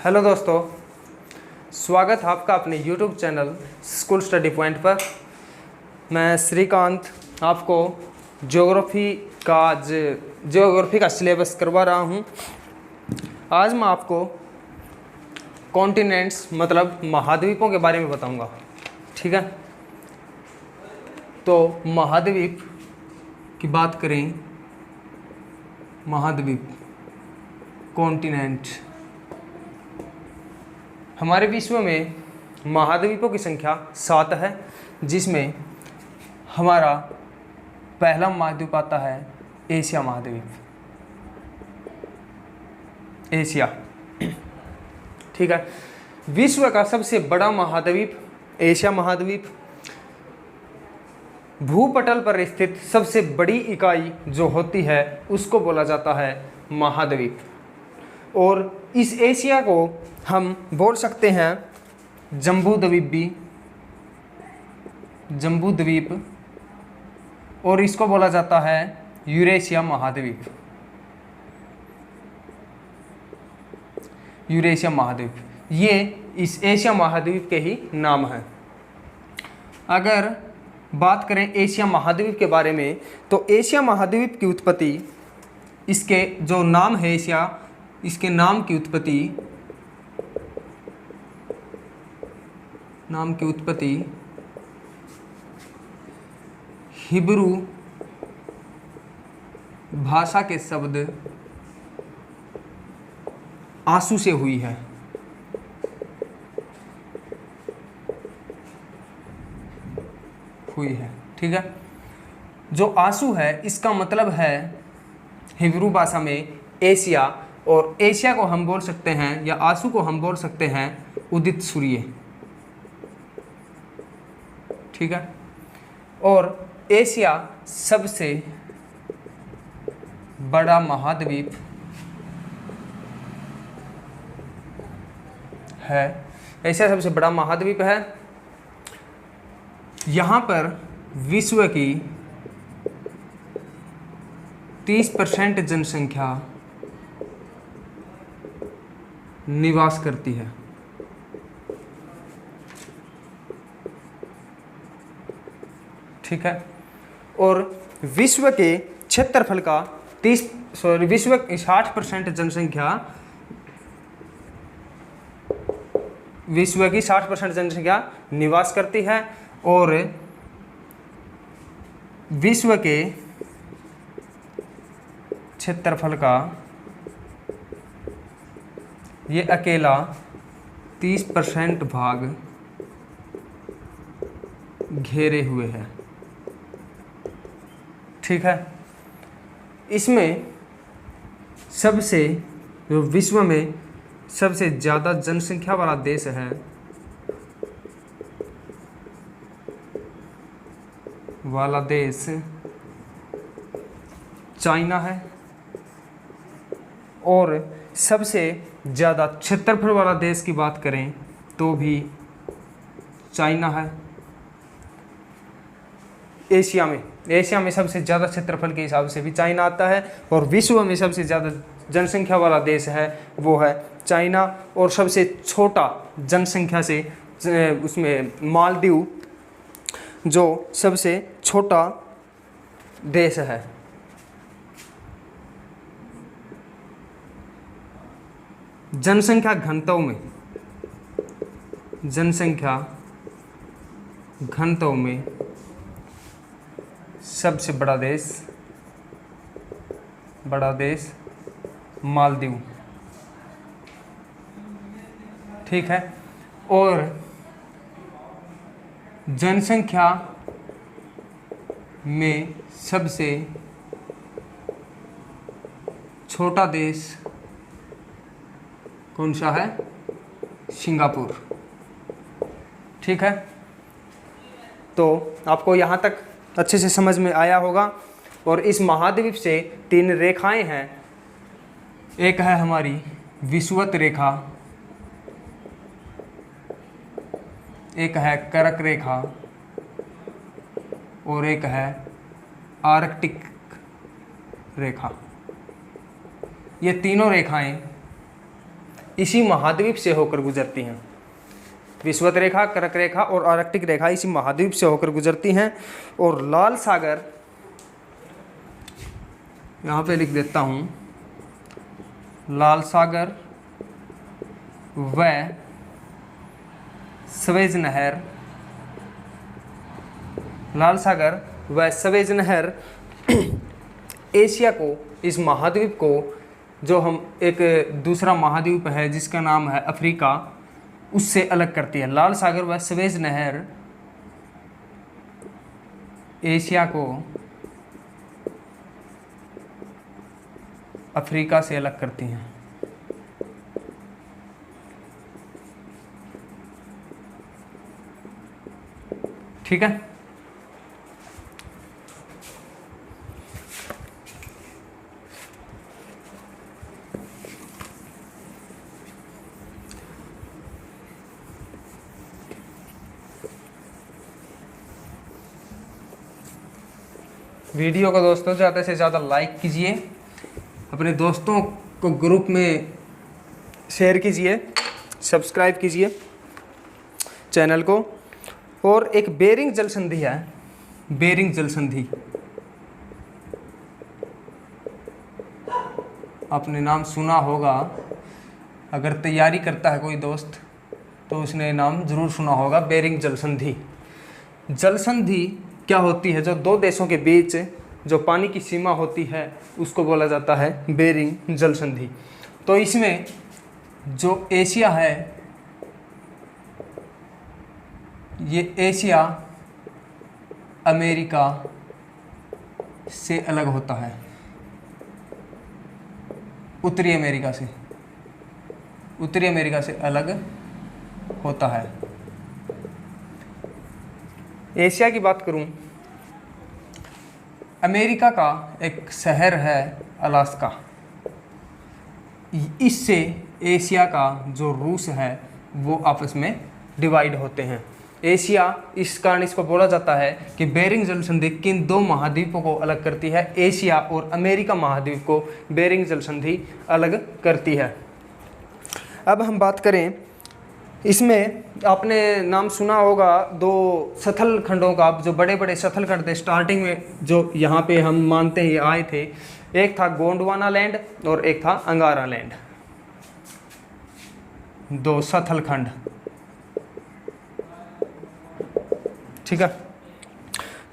Hello दोस्तों, स्वागत है आपका अपने YouTube channel school study point पर। मैं श्रीकांत आपको ज्योग्राफी का सिलेबस करवा रहा हूँ। आज मैं आपको कॉन्टिनेंट्स मतलब महाद्वीपों के बारे में बताऊँगा। ठीक है, तो महाद्वीप की बात करें, महाद्वीप कॉन्टिनेंट। हमारे विश्व में महाद्वीपों की संख्या 7 है, जिसमें हमारा पहला महाद्वीप आता है एशिया महाद्वीप। एशिया, ठीक है। विश्व का सबसे बड़ा महाद्वीप एशिया महाद्वीप। भूपटल पर स्थित सबसे बड़ी इकाई जो होती है उसको बोला जाता है महाद्वीप। और इस एशिया को हम बोल सकते हैं जम्बू द्वीप भी, जम्बू द्वीप, और इसको बोला जाता है यूरेशिया महाद्वीप। यूरेशिया महाद्वीप, ये इस एशिया महाद्वीप के ही नाम है। अगर बात करें एशिया महाद्वीप के बारे में, तो एशिया महाद्वीप की उत्पत्ति, इसके जो नाम है एशिया, इसके नाम की उत्पत्ति हिब्रू भाषा के शब्द आंसू से हुई है। ठीक है, जो आंसू है इसका मतलब है हिब्रू भाषा में एशिया, और एशिया को हम बोल सकते हैं या आंसू को हम बोल सकते हैं उदित सूर्य। ठीक है, और एशिया सबसे बड़ा महाद्वीप है। एशिया सबसे बड़ा महाद्वीप है। यहाँ पर विश्व की 30% जनसंख्या निवास करती है। ठीक है, और विश्व के क्षेत्रफल का विश्व की 60% जनसंख्या, विश्व की 60% जनसंख्या निवास करती है। और विश्व के क्षेत्रफल का ये अकेला 30% भाग घेरे हुए है। ठीक है, इसमें सबसे, जो विश्व में सबसे ज़्यादा जनसंख्या वाला देश है चाइना है, और सबसे ज़्यादा क्षेत्रफल वाला देश की बात करें तो भी चाइना है। एशिया में सबसे ज़्यादा क्षेत्रफल के हिसाब से भी चाइना आता है, और विश्व में सबसे ज़्यादा जनसंख्या वाला देश है वो है चाइना। और सबसे छोटा जनसंख्या से उसमें मालदीव जो सबसे छोटा देश है। जनसंख्या घनत्व में सबसे बड़ा देश मालदीव। ठीक है, और जनसंख्या में सबसे छोटा देश कौन सा है? सिंगापुर। ठीक है, तो आपको यहाँ तक अच्छे से समझ में आया होगा। और इस महाद्वीप से 3 रेखाएं हैं। एक है हमारी विषुवत रेखा, एक है कर्क रेखा, और एक है आर्कटिक रेखा। ये तीनों रेखाएं इसी महाद्वीप से होकर गुजरती हैं। विषुवत रेखा, कर्क रेखा और आर्कटिक रेखा इसी महाद्वीप से होकर गुजरती हैं। और लाल सागर, यहाँ पे लिख देता हूँ, लाल सागर व स्वेज नहर, लाल सागर व स्वेज नहर एशिया को, इस महाद्वीप को, जो हम एक दूसरा महाद्वीप है जिसका नाम है अफ्रीका, उससे अलग करती है। लाल सागर व स्वेज नहर एशिया को अफ्रीका से अलग करती हैं। ठीक है। वीडियो को दोस्तों ज़्यादा से ज़्यादा लाइक कीजिए, अपने दोस्तों को ग्रुप में शेयर कीजिए, सब्सक्राइब कीजिए चैनल को। और एक बेरिंग जल संधि है, बेरिंग जल संधि, आपने नाम सुना होगा, अगर तैयारी करता है कोई दोस्त तो उसने नाम ज़रूर सुना होगा, बेरिंग जल संधि। जल संधि क्या होती है? जो दो देशों के बीच जो पानी की सीमा होती है उसको बोला जाता है बेरिंग जल संधि। तो इसमें जो एशिया है, ये एशिया अमेरिका से अलग होता है, उत्तरी अमेरिका से, उत्तरी अमेरिका से अलग होता है। एशिया की बात करूं, अमेरिका का एक शहर है अलास्का, इससे एशिया का जो रूस है वो आपस में डिवाइड होते हैं। एशिया, इस कारण इसको बोला जाता है कि बेरिंग जल संधि किन दो महाद्वीपों को अलग करती है? एशिया और अमेरिका महाद्वीप को बेरिंग जल संधि अलग करती है। अब हम बात करें, इसमें आपने नाम सुना होगा दो सथल खंडों का, जो बड़े बड़े सथल खंड थे स्टार्टिंग में, जो यहाँ पे हम मानते हैं आए थे। एक था गोंडवाना लैंड और एक था अंगारा लैंड, दो सथल खंड। ठीक है,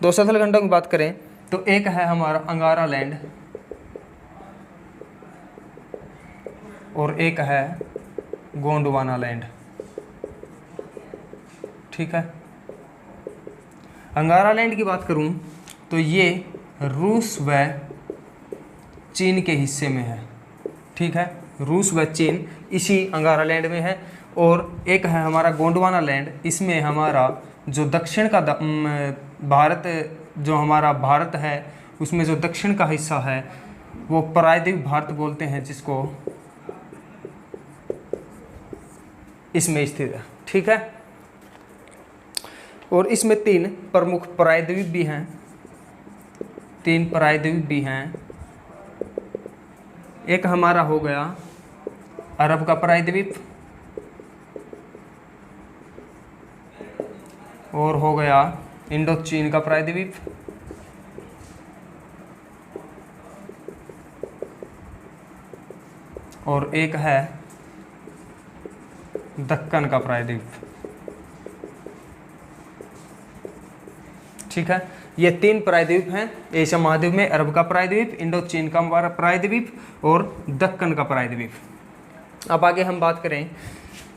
दो सथल खंडों की बात करें तो एक है हमारा अंगारा लैंड और एक है गोंडवाना लैंड। ठीक है, अंगारा लैंड की बात करूं तो ये रूस व चीन के हिस्से में है। ठीक है, रूस व चीन इसी अंगारा लैंड में है। और एक है हमारा गोंडवाना लैंड, इसमें हमारा जो दक्षिण का भारत, जो हमारा भारत है उसमें जो दक्षिण का हिस्सा है वो प्रायद्वीप भारत बोलते हैं जिसको, इसमें स्थित है। ठीक है, और इसमें तीन प्रमुख प्रायद्वीप भी हैं, तीन प्रायद्वीप भी हैं। एक हमारा हो गया अरब का प्रायद्वीप, और हो गया इंडो चीन का प्रायद्वीप, और एक है दक्कन का प्रायद्वीप। ठीक है, ये तीन प्रायद्वीप हैं एशिया महाद्वीप में, अरब का प्रायद्वीप, इंडो चीन का प्रायद्वीप और दक्कन का प्रायद्वीप। अब आगे हम बात करें,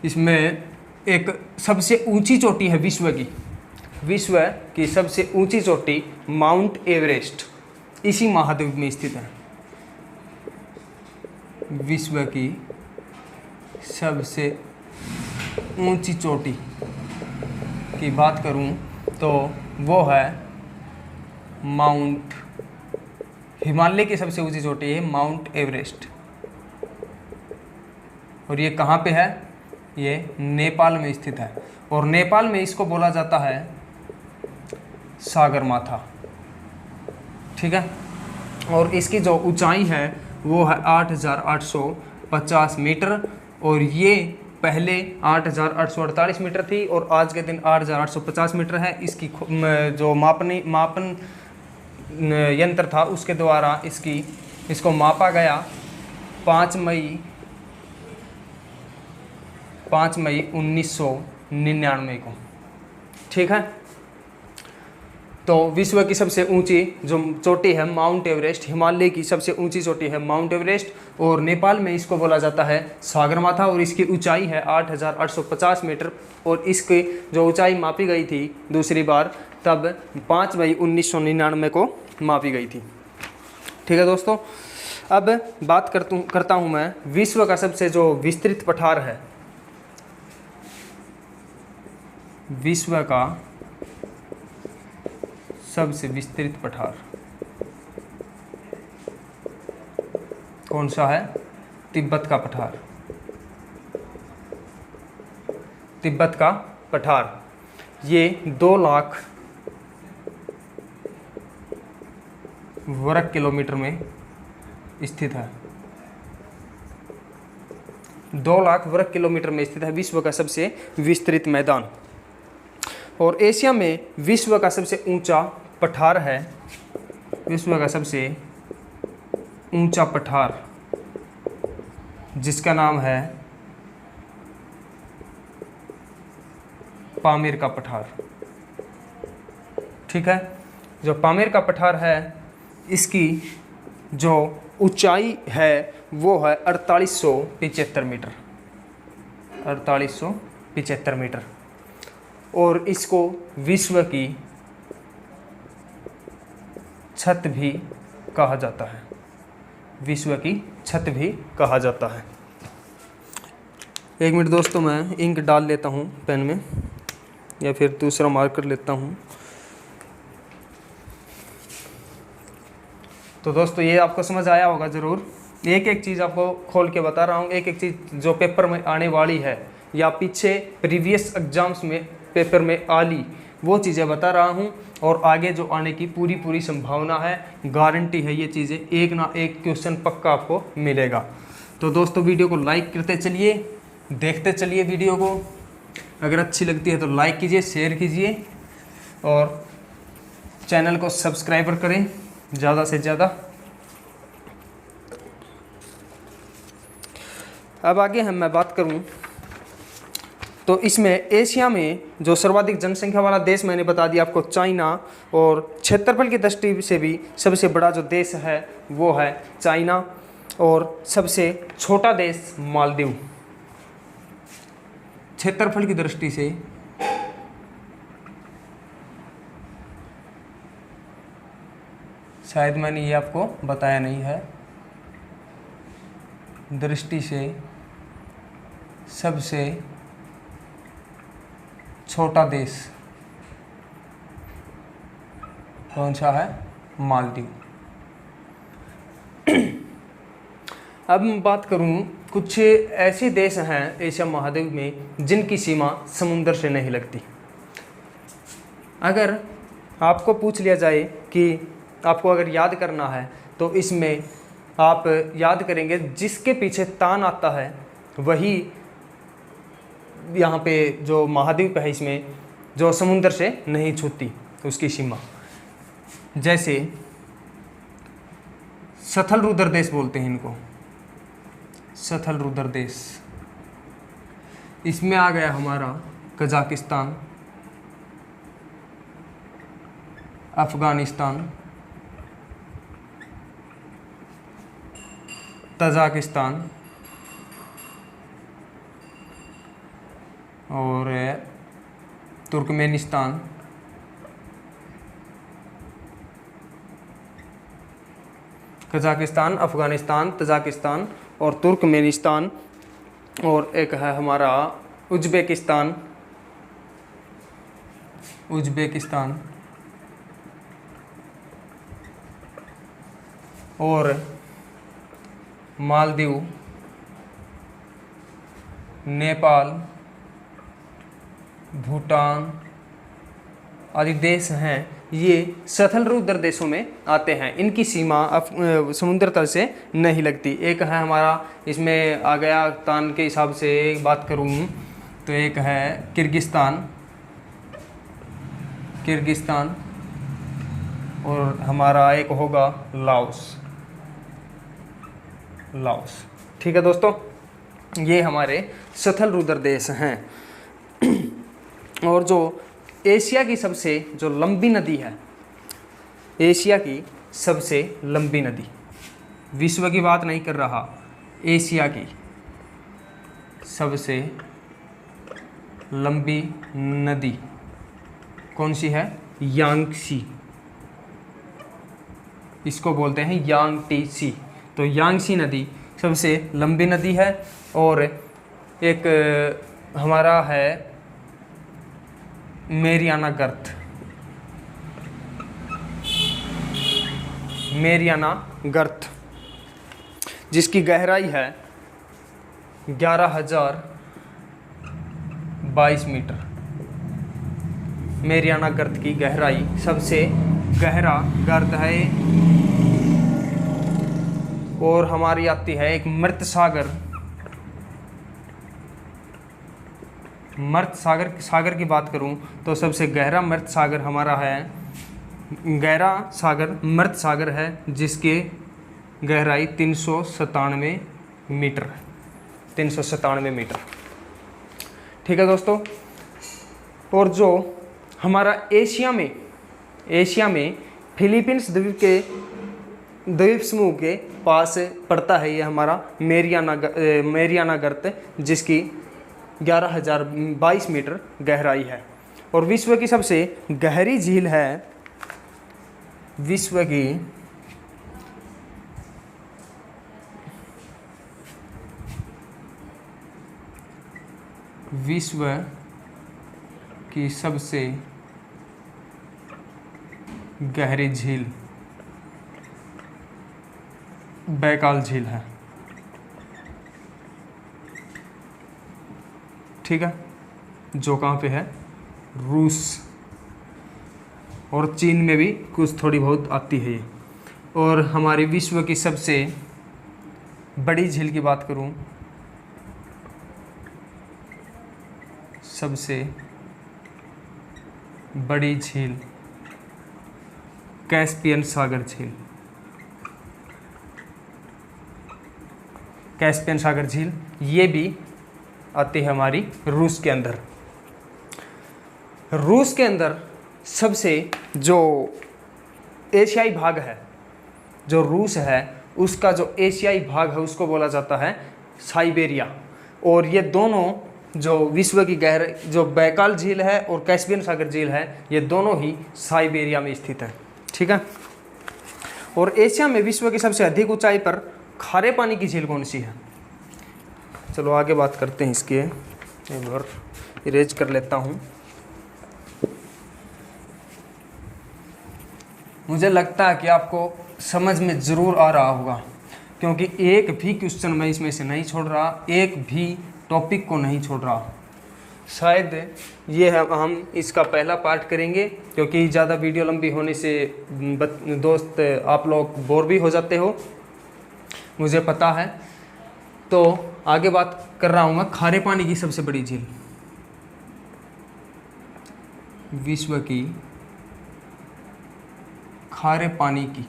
इसमें एक सबसे ऊंची चोटी है विश्व की, विश्व की सबसे ऊंची चोटी माउंट एवरेस्ट इसी महाद्वीप में स्थित है। विश्व की सबसे ऊंची चोटी की बात करूं तो वो है माउंट, हिमालय की सबसे ऊंची चोटी है माउंट एवरेस्ट। और ये कहाँ पे है? ये नेपाल में स्थित है। और नेपाल में इसको बोला जाता है सागरमाथा। ठीक है, और इसकी जो ऊंचाई है वो है 8,850 मीटर और ये पहले 8,848 मीटर थी और आज के दिन 8,850 मीटर है। इसकी जो मापन यंत्र था उसके द्वारा इसको मापा गया 5 मई 1999 को। ठीक है, तो विश्व की सबसे ऊंची जो चोटी है माउंट एवरेस्ट, हिमालय की सबसे ऊंची चोटी है माउंट एवरेस्ट, और नेपाल में इसको बोला जाता है सागरमाथा, और इसकी ऊंचाई है 8,850 मीटर। और इसकी जो ऊंचाई मापी गई थी दूसरी बार तब 5 मई 1999 को मापी गई थी। ठीक है दोस्तों, अब बात करता हूँ मैं विश्व का सबसे जो विस्तृत पठार है, विश्व का सबसे विस्तृत पठार कौन सा है? तिब्बत का पठार। तिब्बत का पठार ये 2 लाख वर्ग किलोमीटर में स्थित है। 2 लाख वर्ग किलोमीटर में स्थित है विश्व का सबसे विस्तृत मैदान। और एशिया में विश्व का सबसे ऊंचा पठार है, विश्व का सबसे ऊंचा पठार जिसका नाम है पामीर का पठार। ठीक है, जो पामीर का पठार है इसकी जो ऊंचाई है वो है 4875 मीटर, 4875 मीटर। और इसको विश्व की छत भी कहा जाता है, विश्व की छत भी कहा जाता है। 1 मिनट दोस्तों, मैं इंक डाल लेता हूँ पेन में या फिर दूसरा मार्कर लेता हूँ। तो दोस्तों ये आपको समझ आया होगा ज़रूर। एक एक चीज़ आपको खोल के बता रहा हूँ, एक एक चीज़ जो पेपर में आने वाली है या पीछे प्रीवियस एग्जाम्स में पेपर में आली वो चीज़ें बता रहा हूँ, और आगे जो आने की पूरी संभावना है, गारंटी है ये चीज़ें, एक ना एक क्वेश्चन पक्का आपको मिलेगा। तो दोस्तों वीडियो को लाइक करते चलिए, देखते चलिए वीडियो को। अगर अच्छी लगती है तो लाइक कीजिए, शेयर कीजिए और चैनल को सब्सक्राइबर करें ज़्यादा से ज़्यादा। अब आगे मैं बात करूं तो इसमें एशिया में जो सर्वाधिक जनसंख्या वाला देश मैंने बता दिया आपको चाइना, और क्षेत्रफल की दृष्टि से भी सबसे बड़ा जो देश है वो है चाइना, और सबसे छोटा देश मालदीव। क्षेत्रफल की दृष्टि से शायद मैंने ये आपको बताया नहीं है, दृष्टि से सबसे छोटा देश कौन सा है? मालदीव। अब मैं बात करूं, कुछ ऐसे देश हैं एशिया महाद्वीप में जिनकी सीमा समुद्र से नहीं लगती। अगर आपको पूछ लिया जाए कि आपको अगर याद करना है तो इसमें आप याद करेंगे जिसके पीछे तान आता है वही यहाँ पे जो महाद्वीप है इसमें जो समुद्र से नहीं छूती उसकी सीमा। जैसे सथल रुद्र देश बोलते हैं इनको, सथल रुद्र देश। इसमें आ गया हमारा कजाकिस्तान, अफगानिस्तान, तजाकिस्तान और तुर्कमेनिस्तान, कजाकिस्तान, अफगानिस्तान, तजाकिस्तान और तुर्कमेनिस्तान, और एक है हमारा उज़्बेकिस्तान, उज़्बेकिस्तान और मालदीव, नेपाल, भूटान आदि देश हैं ये सथल रुद्र देशों में आते हैं। इनकी सीमा समुद्र तल से नहीं लगती। एक है हमारा, इसमें आ गया तान के हिसाब से बात करूँ तो एक है किर्गिस्तान और हमारा एक होगा लाओस। ठीक है दोस्तों, ये हमारे सथल रुद्र देश हैं। और जो एशिया की सबसे जो लंबी नदी है, एशिया की सबसे लंबी नदी, विश्व की बात नहीं कर रहा, एशिया की सबसे लंबी नदी कौन सी है? यांगसी। इसको बोलते हैं यांगटीसी। तो यांगसी नदी सबसे लंबी नदी है। और एक हमारा है मेरियाना गर्त, जिसकी गहराई है 11,022 मीटर। मेरियाना गर्त की गहराई सबसे गहरा गर्त है। और हमारी आती है एक मृत सागर की बात करूं तो सबसे गहरा मृत सागर हमारा है, मृत सागर है, जिसकी गहराई 397 मीटर। ठीक है दोस्तों। और जो हमारा एशिया में फिलीपींस द्वीप समूह के पास पड़ता है ये हमारा मेरियाना गर्त, जिसकी 11,022 मीटर गहराई है। और विश्व की सबसे गहरी झील है, विश्व की सबसे गहरी झील बैकाल झील है। ठीक है, जो कहाँ पे है? रूस और चीन में भी कुछ थोड़ी बहुत आती है ये। और हमारी विश्व की सबसे बड़ी झील की बात करूँ, सबसे बड़ी झील कैस्पियन सागर झील, ये भी आती है हमारी रूस के अंदर। रूस के अंदर सबसे जो एशियाई भाग है, जो रूस है उसका जो एशियाई भाग है उसको बोला जाता है साइबेरिया। और ये दोनों जो विश्व की गहराई, जो बैकाल झील है और कैस्पियन सागर झील है, ये दोनों ही साइबेरिया में स्थित है। ठीक है। और एशिया में विश्व की सबसे अधिक ऊंचाई पर खारे पानी की झील कौन सी है? चलो आगे बात करते हैं इसके। एक बार इरेज कर लेता हूँ। मुझे लगता है कि आपको समझ में ज़रूर आ रहा होगा, क्योंकि एक भी क्वेश्चन मैं इसमें से नहीं छोड़ रहा, एक भी टॉपिक को नहीं छोड़ रहा। शायद ये है, हम इसका पहला पार्ट करेंगे, क्योंकि ज़्यादा वीडियो लंबी होने से दोस्त आप लोग बोर भी हो जाते हो, मुझे पता है। तो आगे बात कर रहा हूँ मैं खारे पानी की सबसे बड़ी झील। विश्व की खारे पानी की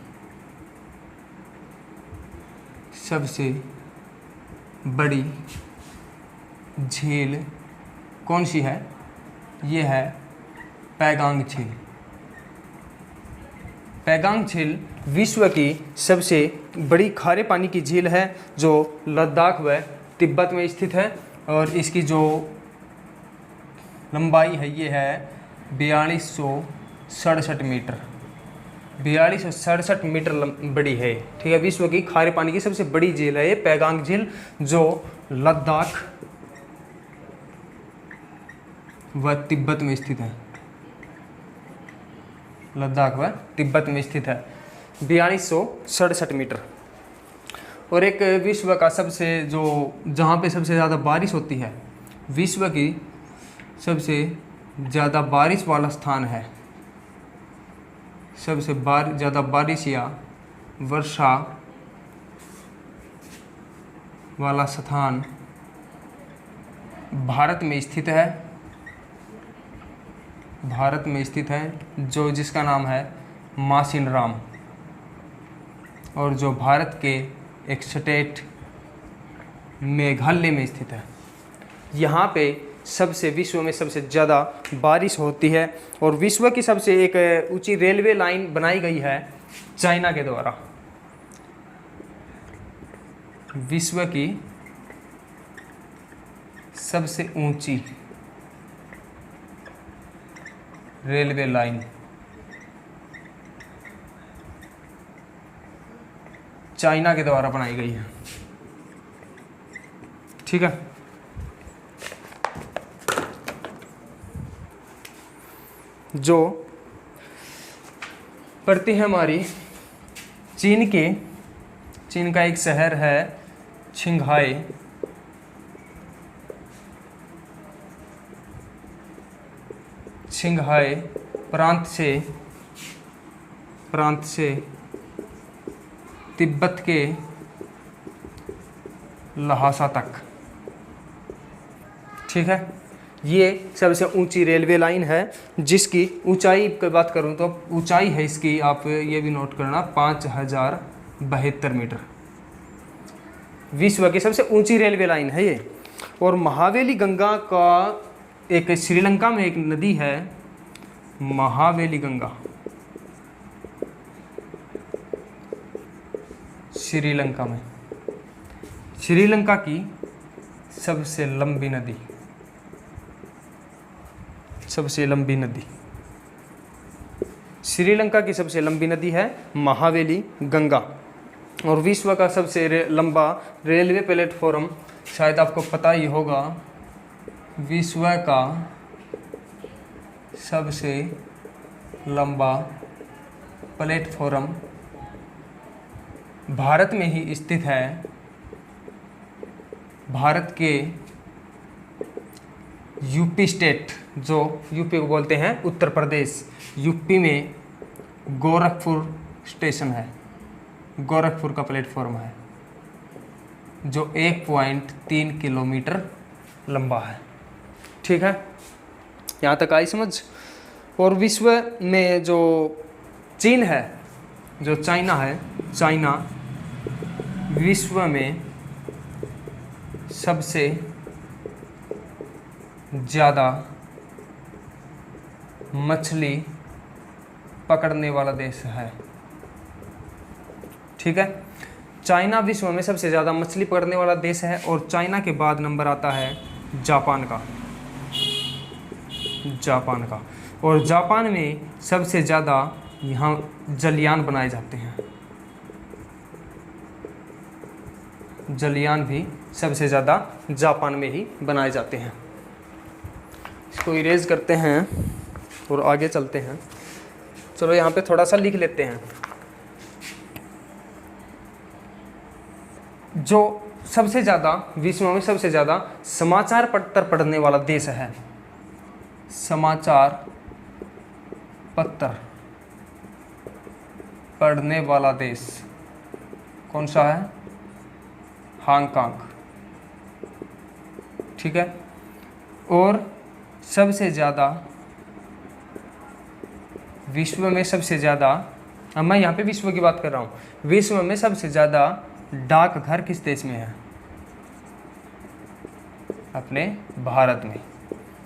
सबसे बड़ी झील कौन सी है? ये है पैगांग झील। पैगांग झील विश्व की सबसे बड़ी खारे पानी की झील है, जो लद्दाख व तिब्बत में स्थित है। और इसकी जो लंबाई है ये है 4267 मीटर। 4267 मीटर बड़ी है। ठीक है, विश्व की खारे पानी की सबसे बड़ी झील है ये पैगांग झील, जो लद्दाख व तिब्बत में स्थित है। लद्दाख व तिब्बत में स्थित है, 4267 मीटर। और एक विश्व का सबसे जो जहाँ पे सबसे ज़्यादा बारिश होती है, विश्व की सबसे ज़्यादा बारिश वाला स्थान है सबसे ज़्यादा बारिश या वर्षा वाला स्थान भारत में स्थित है, भारत में स्थित है, जो जिसका नाम है मासिनराम, और जो भारत के एक स्टेट मेघालय में स्थित है। यहाँ पे सबसे विश्व में सबसे ज़्यादा बारिश होती है, और विश्व की सबसे एक ऊंची रेलवे लाइन बनाई गई है चाइना के द्वारा। विश्व की सबसे ऊंची रेलवे लाइन चाइना के द्वारा बनाई गई है। ठीक है, जो पड़ती है हमारी चीन का एक शहर है छिंघाई, छिंघाई प्रांत से तिब्बत के लहासा तक। ठीक है, ये सबसे ऊंची रेलवे लाइन है, जिसकी ऊंचाई की बात करूं तो ऊंचाई है इसकी, आप ये भी नोट करना, 5072 मीटर। विश्व की सबसे ऊंची रेलवे लाइन है ये। और महावेली गंगा का एक श्रीलंका में एक नदी है, महावेली गंगा, श्रीलंका में, श्रीलंका की सबसे लंबी नदी, सबसे लंबी नदी, श्रीलंका की सबसे लंबी नदी है महावेली गंगा। और विश्व का सबसे लंबा रेलवे प्लेटफॉर्म, शायद आपको पता ही होगा, विश्व का सबसे लंबा प्लेटफॉर्म भारत में ही स्थित है। भारत के यूपी स्टेट, जो यूपी को बोलते हैं उत्तर प्रदेश, यूपी में गोरखपुर स्टेशन है, गोरखपुर का प्लेटफॉर्म है, जो 1.3 किलोमीटर लंबा है। ठीक है, यहाँ तक आई समझ। और विश्व में जो चीन है, जो चाइना है, चाइना विश्व में सबसे ज़्यादा मछली पकड़ने वाला देश है। ठीक है, चाइना विश्व में सबसे ज़्यादा मछली पकड़ने वाला देश है, और चाइना के बाद नंबर आता है जापान का, जापान का। और जापान में सबसे ज़्यादा यहाँ जलयान बनाए जाते हैं, जलयान भी सबसे ज़्यादा जापान में ही बनाए जाते हैं। इसको इरेज करते हैं और आगे चलते हैं। चलो यहाँ पे थोड़ा सा लिख लेते हैं। जो सबसे ज़्यादा विश्व में सबसे ज़्यादा समाचार पत्र पढ़ने वाला देश है, समाचार पत्र पढ़ने वाला देश कौन सा है? हांगकांग। ठीक है, और सबसे ज़्यादा विश्व में सबसे ज़्यादा, अब मैं यहाँ पे विश्व की बात कर रहा हूँ, विश्व में सबसे ज़्यादा डाकघर किस देश में है? अपने भारत में।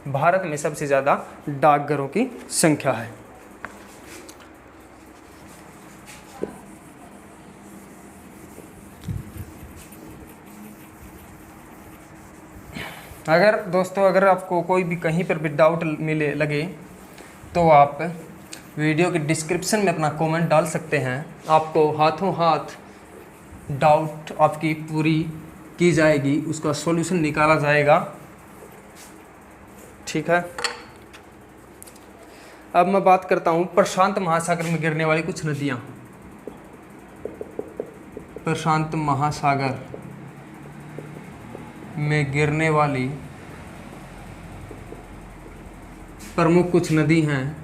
भारत में सबसे ज़्यादा डाकघरों की संख्या है। अगर दोस्तों, अगर आपको कोई भी कहीं पर भी डाउट मिले लगे तो आप वीडियो के डिस्क्रिप्शन में अपना कमेंट डाल सकते हैं। आपको हाथों हाथ डाउट आपकी पूरी की जाएगी, उसका सॉल्यूशन निकाला जाएगा। ठीक है, अब मैं बात करता हूँ प्रशांत महासागर में गिरने वाली कुछ नदियाँ। प्रशांत महासागर में गिरने वाली प्रमुख कुछ नदी हैं,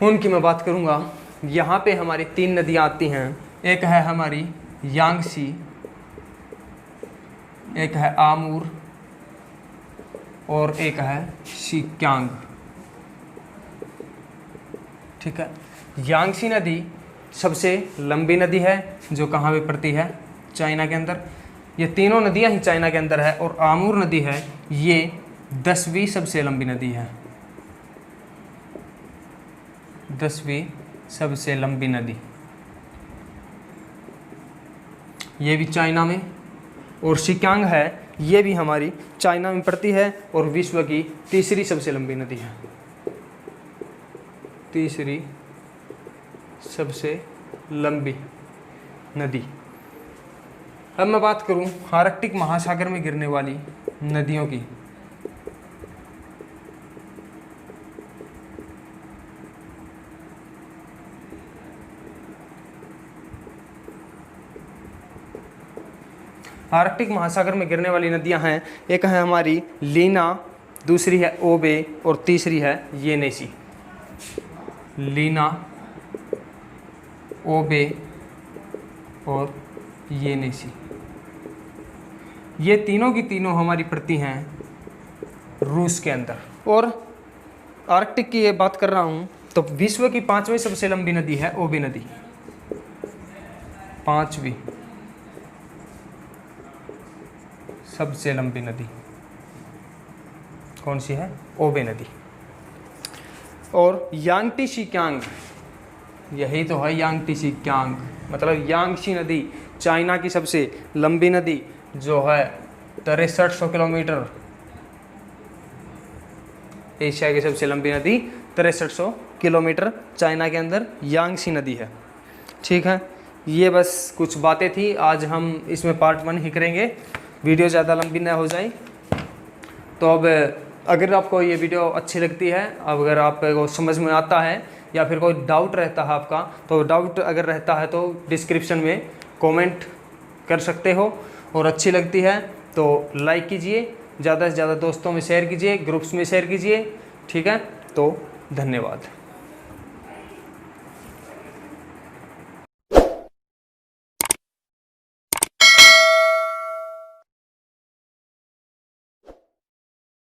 उनकी मैं बात करूँगा। यहाँ पे हमारी 3 नदियाँ आती हैं, एक है हमारी यांगसी, एक है आमूर और एक है शिक्यांग। ठीक है, यांगसी नदी सबसे लंबी नदी है जो कहाँ पे पड़ती है, चाइना के अंदर। ये तीनों नदियाँ ही चाइना के अंदर है। और आमूर नदी है, ये 10वीं सबसे लंबी नदी है, 10वीं सबसे लंबी नदी, ये भी चाइना में। और शिक्यांग है, ये भी हमारी चाइना में पड़ती है और विश्व की 3री सबसे लंबी नदी है, 3री सबसे लंबी नदी। अब मैं बात करूं आर्कटिक महासागर में गिरने वाली नदियों की। आर्कटिक महासागर में गिरने वाली नदियां हैं, एक है हमारी लीना, दूसरी है ओबे और तीसरी है येनेसी। लीना, ओबे और येनेसी, ये तीनों की तीनों हमारी पड़ती हैं रूस के अंदर। और आर्कटिक की ये बात कर रहा हूँ तो विश्व की 5वीं सबसे लंबी नदी है ओबे नदी, 5वीं सबसे लंबी नदी कौन सी है, ओबे नदी। और यांगटी शिक्यांग, यही तो है यांगटी शिक्यांग, मतलब यांगशी नदी चाइना की सबसे लंबी नदी जो है 6300 किलोमीटर, एशिया की सबसे लंबी नदी 6300 किलोमीटर चाइना के अंदर यांगशी नदी है। ठीक है, ये बस कुछ बातें थी, आज हम इसमें पार्ट 1 ही करेंगे, वीडियो ज़्यादा लंबी ना हो जाए। तो अब अगर आपको ये वीडियो अच्छी लगती है, अगर आपको समझ में आता है या फिर कोई डाउट रहता है आपका, तो डाउट अगर रहता है तो डिस्क्रिप्शन में कमेंट कर सकते हो। और अच्छी लगती है तो लाइक कीजिए, ज़्यादा से ज़्यादा दोस्तों में शेयर कीजिए, ग्रुप्स में शेयर कीजिए। ठीक है, तो धन्यवाद।